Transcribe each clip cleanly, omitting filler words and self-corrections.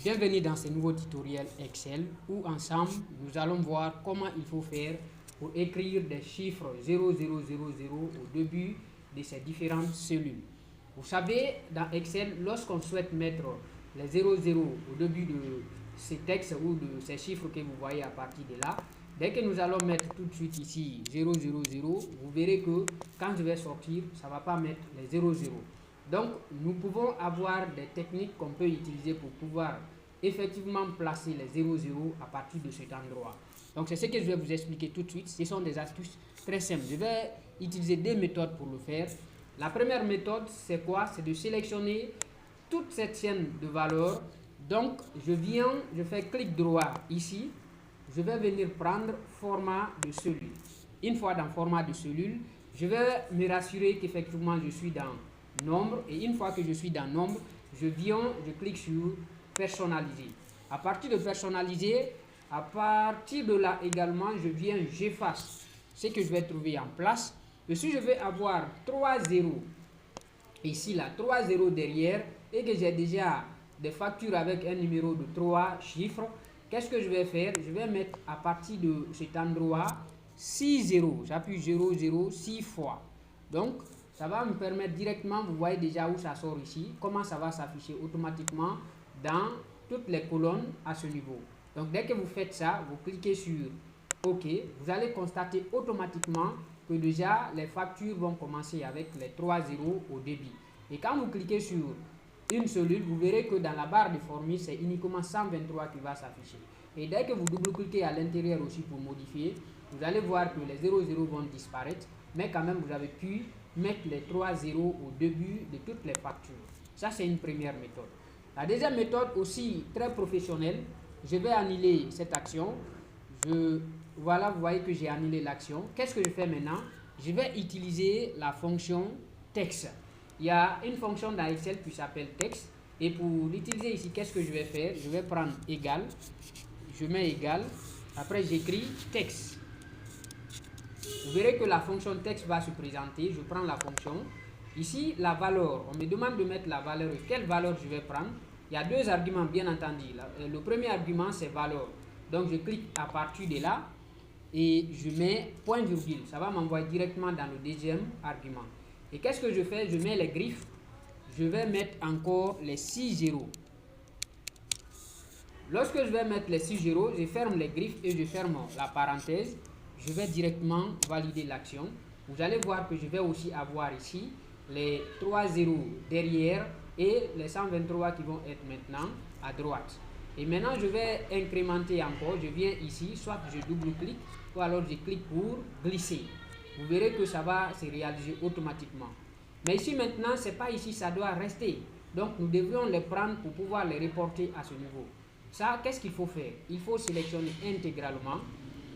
Bienvenue dans ce nouveau tutoriel Excel où ensemble nous allons voir comment il faut faire pour écrire des chiffres 0000 au début de ces différentes cellules. Vous savez, dans Excel, lorsqu'on souhaite mettre les 00 au début de ces textes ou de ces chiffres que vous voyez à partir de là, dès que nous allons mettre tout de suite ici 000, vous verrez que quand je vais sortir, ça ne va pas mettre les 00. Donc, nous pouvons avoir des techniques qu'on peut utiliser pour pouvoir effectivement placer les 00 à partir de cet endroit. Donc, c'est ce que je vais vous expliquer tout de suite. Ce sont des astuces très simples. Je vais utiliser deux méthodes pour le faire. La première méthode, c'est quoi? C'est de sélectionner toute cette chaîne de valeurs. Donc, je fais clic droit ici. Je vais venir prendre format de cellule. Une fois dans format de cellule, je vais me rassurer qu'effectivement je suis dans nombre, et une fois que je suis dans nombre, je clique sur personnaliser. À partir de personnaliser, à partir de là également, j'efface ce que je vais trouver en place. Et si je vais avoir 3 zéros ici, là, 3 zéros derrière, et que j'ai déjà des factures avec un numéro de 3 chiffres, qu'est-ce que je vais faire? Je vais mettre à partir de cet endroit 6 zéros. J'appuie 0, 6 fois. Donc, ça va me permettre directement, vous voyez déjà où ça sort ici, comment ça va s'afficher automatiquement dans toutes les colonnes à ce niveau. Donc, dès que vous faites ça, vous cliquez sur OK, vous allez constater automatiquement que déjà les factures vont commencer avec les 3 zéros au début. Et quand vous cliquez sur une cellule, vous verrez que dans la barre de formule, c'est uniquement 123 qui va s'afficher. Et dès que vous double-cliquez à l'intérieur aussi pour modifier, vous allez voir que les 00 vont disparaître, mais quand même vous avez pu mettre les 3 zéros au début de toutes les factures. Ça, c'est une première méthode. La deuxième méthode aussi très professionnelle, je vais annuler cette action. Voilà, vous voyez que j'ai annulé l'action. Qu'est-ce que je fais maintenant? Je vais utiliser la fonction texte. Il y a une fonction dans Excel qui s'appelle texte. Et pour l'utiliser ici, qu'est-ce que je vais faire? Je vais prendre égal. Je mets égal. Après, j'écris texte. Vous verrez que la fonction texte va se présenter. Je prends la fonction. Ici, la valeur. On me demande de mettre la valeur. Et quelle valeur je vais prendre? Il y a deux arguments, bien entendu. Le premier argument, c'est valeur. Donc, je clique à partir de là et je mets point virgule. Ça va m'envoyer directement dans le deuxième argument. Et qu'est-ce que je fais? Je mets les griffes. Je vais mettre encore les 6 zéros. Lorsque je vais mettre les 6 zéros, je ferme les griffes et je ferme la parenthèse. Je vais directement valider l'action. Vous allez voir que je vais aussi avoir ici les 3 zéros derrière et les 123 qui vont être maintenant à droite. Et maintenant, je vais incrémenter encore. Je viens ici, soit je double-clique, ou alors je clique pour glisser. Vous verrez que ça va se réaliser automatiquement. Mais ici maintenant, ce n'est pas ici, ça doit rester. Donc, nous devrions les prendre pour pouvoir les reporter à ce niveau. Ça, qu'est-ce qu'il faut faire? Il faut sélectionner intégralement,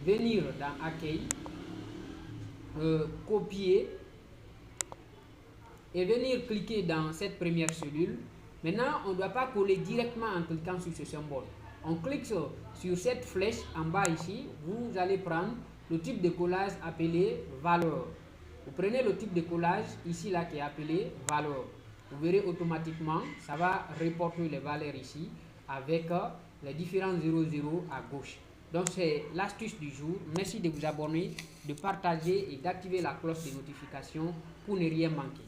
venir dans Accueil, copier et venir cliquer dans cette première cellule. Maintenant, on ne doit pas coller directement en cliquant sur ce symbole. On clique sur cette flèche en bas ici. Vous allez prendre le type de collage appelé valeur. Vous prenez le type de collage ici là qui est appelé valeur. Vous verrez automatiquement, ça va reporter les valeurs ici avec les différents 00 à gauche. Donc c'est l'astuce du jour. Merci de vous abonner, de partager et d'activer la cloche de notification pour ne rien manquer.